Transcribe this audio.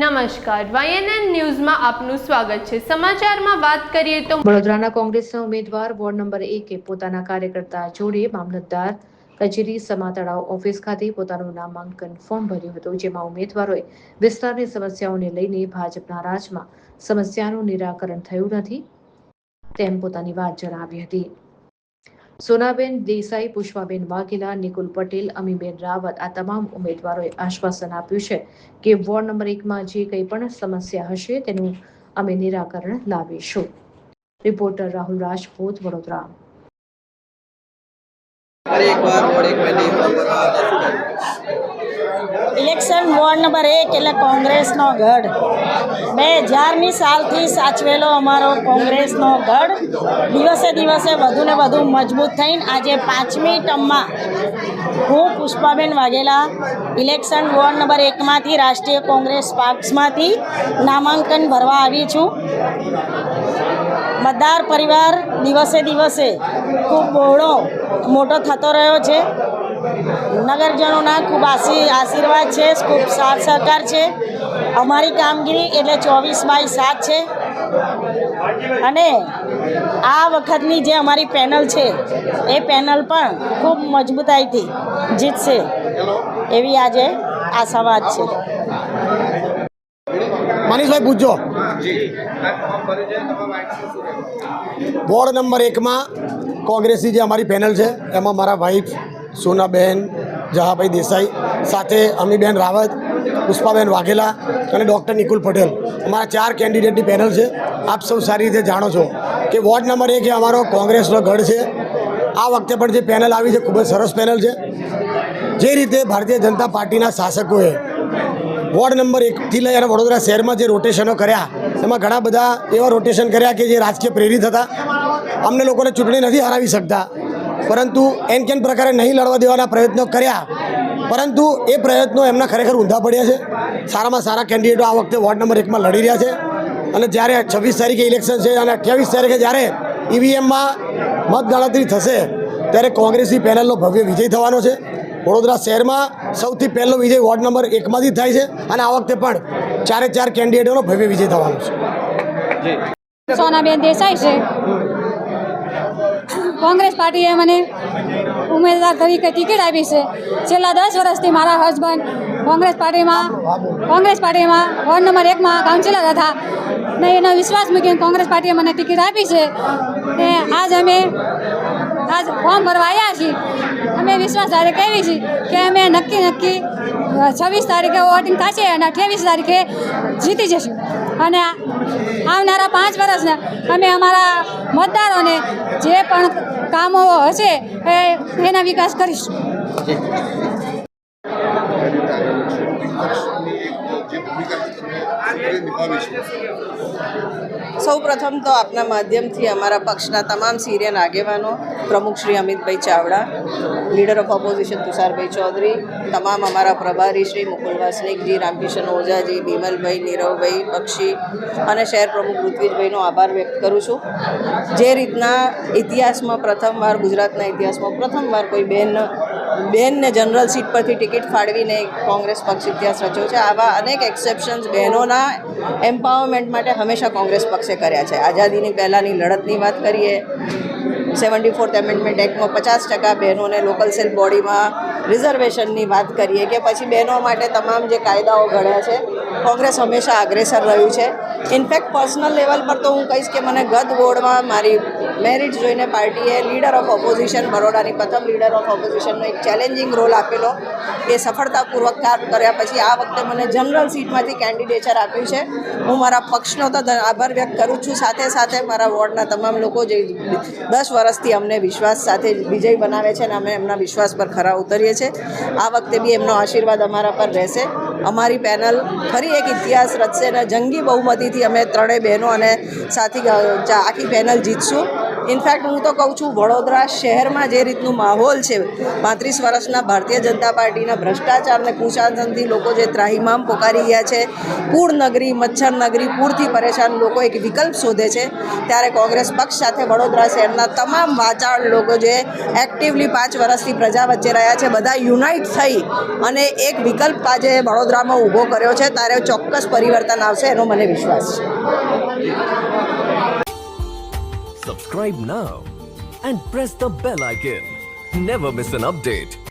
નમસ્કાર, YNN ન્યૂઝમાં આપનું સ્વાગત છે। સમાચારમાં વાત કરીએ તો વડોદરાના કોંગ્રેસના ઉમેદવાર વોર્ડ નંબર 1 પોતાના કાર્યકર્તા જોડે મામલતદાર કચેરી સમા તળાવ ઓફિસ ખાતે પોતાનું નામાંકન ફોર્મ ભર્યું હતું, જેમાં ઉમેદવારોએ વિસ્તારની સમસ્યાઓને લઈને ભાજપના રાજમાં સમસ્યાનું નિરાકરણ થયું નથી તેમ પોતાની વાત જણાવી હતી। સોનાબેન દેસાઈ, પુષ્પાબેન વાઘેલા, નિકુલ પટેલ, અમીબેન રાવત આ તમામ ઉમેદવારોએ આશ્વાસન આપ્યું છે કે વોર્ડ નંબર 1માં જે કંઈ પણ સમસ્યા હશે તેનું અમે નિરાકરણ લાવીશું। Reporter Rahul Rajput, Vadodara. Election ward number 1 એટલે કોંગ્રેસનો ગઢ 2000ની સાલથી સાચવેલો અમારો કોંગ્રેસનો ગઢ દિવસે દિવસે વધુ ને વધુ મજબૂત થઈને આજે 5મી ટર્મમાં હું Pushpaben Vaghela election ward number 1માંથી રાષ્ટ્રીય કોંગ્રેસ પક્ષમાંથી નામાંકન ભરવા આવી છું। મતદાર પરિવાર દિવસે દિવસે ખૂબ બહોળો મોટો થતો રહ્યો છે। નગરજનોના ખૂબ આશીર્વાદ છે, ખૂબ સાથ સહકાર છે। અમારી કામગીરી એટલે 24/7 છે અને આ વખતની જે અમારી પેનલ છે એ પેનલ પણ ખૂબ મજબૂતાઈથી જીતશે એવી આજે આશાવાદ છે। મનીષભાઈ પૂછજો। વોર્ડ નંબર 1માં કોંગ્રેસની જે અમારી પેનલ છે એમાં મારા વાઈફ સોનાબેન જહાભાઈ દેસાઈ સાથે અમીબેન રાવત, પુષ્પાબેન વાઘેલા અને ડૉક્ટર નિકુલ પટેલ અમારા 4 કેન્ડિડેટની પેનલ છે। આપ સૌ સારી રીતે જાણો છો કે વોર્ડ નંબર 1 એ અમારો કોંગ્રેસનો ગઢ છે। આ વખતે પણ જે પેનલ આવી છે ખૂબ જ સરસ પેનલ છે। જે રીતે ભારતીય જનતા પાર્ટીના શાસકોએ વોર્ડ નંબર 1થી લઈ અને વડોદરા શહેરમાં જે રોટેશનો કર્યા એમાં ઘણા બધા એવા રોટેશન કર્યા કે જે રાજકીય પ્રેરિત હતા। અમને લોકોને ચૂંટણી નથી હરાવી શકતા, પરંતુ એન કેન પ્રકારે નહીં લડવા દેવાના પ્રયત્નો કર્યા, પરંતુ એ પ્રયત્નો એમના ખરેખર ઊંધા પડ્યા છે। સારામાં સારા કેન્ડિડેટો આ વખતે વોર્ડ નંબર 1માં લડી રહ્યા છે અને જ્યારે 26 તારીખે ઇલેક્શન છે અને 28 તારીખે જ્યારે ઈવીએમમાં મતગણતરી થશે ત્યારે કોંગ્રેસની પેનલનો ભવ્ય વિજય થવાનો છે। વડોદરા શહેરમાં સૌથી પહેલો વિજય વોર્ડ નંબર 1માંથી થાય છે અને આ વખતે પણ 4 કેન્ડિડેટોનો ભવ્ય વિજય થવાનો છે। સોનાબેન દેસાઈ છે। કોંગ્રેસ પાર્ટીએ મને ઉમેદવાર તરીકે ટિકિટ આપી છે। છેલ્લા 10 વર્ષથી મારા હસબન્ડ કોંગ્રેસ પાર્ટીમાં વોર્ડ નંબર 1માં કાઉન્સિલર હતા ને એનો વિશ્વાસ મૂકીને કોંગ્રેસ પાર્ટીએ મને ટિકિટ આપી છે ને આજ ફોર્મ ભરવા આવ્યા છીએ। અમે વિશ્વાસ ધારે કહેવી છીએ કે અમે નક્કી 26 તારીખે વોટિંગ થશે અને 28 તારીખે જીતી જશું અને આવનારા 5 વર્ષના અમે અમારા મતદારોને જે પણ કામો હશે એના વિકાસ કરીશું। સૌ પ્રથમ તો આપના માધ્યમથી અમારા પક્ષના તમામ સિનિયર આગેવાનો, પ્રમુખ Shri Amitbhai Chavda, leader of opposition Tusharbhai Chaudhary, તમામ અમારા પ્રભારી શ્રી મુકુલ વાસનિકજી, રામકિશન ઓઝાજી, બિમલભાઈ, નીરવભાઈ બક્ષી અને શહેર પ્રમુખ ઋત્વિજભાઈનો આભાર વ્યક્ત કરું છું। જે રીતના ઇતિહાસમાં પ્રથમવાર, ગુજરાતના ઇતિહાસમાં પ્રથમવાર કોઈ બહેનને જનરલ સીટ પરથી ટિકિટ ફાળવીને કોંગ્રેસ પક્ષ ઇતિહાસ રચ્યો છે। આવા અનેક એક્સેપ્શન્સ બહેનોના એમ્પાવરમેન્ટ માટે હંમેશા કોંગ્રેસ પક્ષે કર્યા છે। આઝાદીની પહેલાંની લડતની વાત કરીએ, 74th એમેન્ડમેન્ટ એક્ટમાં 50% બહેનોને લોકલ સેલ્ફ બોડીમાં રિઝર્વેશનની વાત કરીએ કે પછી બહેનો માટે તમામ જે કાયદાઓ ઘડ્યા છે, કોંગ્રેસ હંમેશા અગ્રેસર રહ્યું છે। ઇનફેક્ટ પર્સનલ લેવલ પર તો હું કહીશ કે મને ગત વોર્ડમાં મારી મેરિટ જોઈને પાર્ટીએ લીડર ઓફ ઓપોઝિશન, બરોડાની પ્રથમ લીડર ઓફ ઓપોઝિશનનો એક ચેલેન્જિંગ રોલ આપેલો, એ સફળતાપૂર્વક કામ કર્યા પછી આ વખતે મને જનરલ સીટમાંથી કેન્ડિડેચર આપ્યું છે। હું મારા પક્ષનો તો આભાર વ્યક્ત કરું છું, સાથે સાથે મારા વોર્ડના તમામ લોકો જે 10 વર્ષથી અમને વિશ્વાસ સાથે વિજય બનાવે છે અને અમે એમના વિશ્વાસ પર ખરા ઉતરીએ છીએ। આ વખતે બી એમનો આશીર્વાદ અમારા પર રહેશે। અમારી પેનલ ફરી એક ઇતિહાસ રચશે અને જંગી બહુમતીથી અમે 3 બહેનો અને આખી પેનલ જીતશું। ઇનફેક્ટ હું તો કહું છું વડોદરા શહેરમાં જે રીતનું માહોલ છે 35 વર્ષના ભારતીય જનતા પાર્ટીના ભ્રષ્ટાચારને કુશાસનથી લોકો જે ત્રાહિમામ પોકારી ગયા છે, પૂર નગરી, મચ્છર નગરી, પૂરથી પરેશાન લોકો એક વિકલ્પ શોધે છે, ત્યારે કોંગ્રેસ પક્ષ સાથે વડોદરા શહેરના તમામ વાચાળ લોકો જે એક્ટિવલી 5 વર્ષથી પ્રજા વચ્ચે રહ્યા છે, બધા યુનાઇટ થઈ અને એક વિકલ્પ આજે વડોદરામાં ઊભો કર્યો છે, ત્યારે ચોક્કસ પરિવર્તન આવશે એનો મને વિશ્વાસ છે. Subscribe now and press the bell icon. Never miss an update.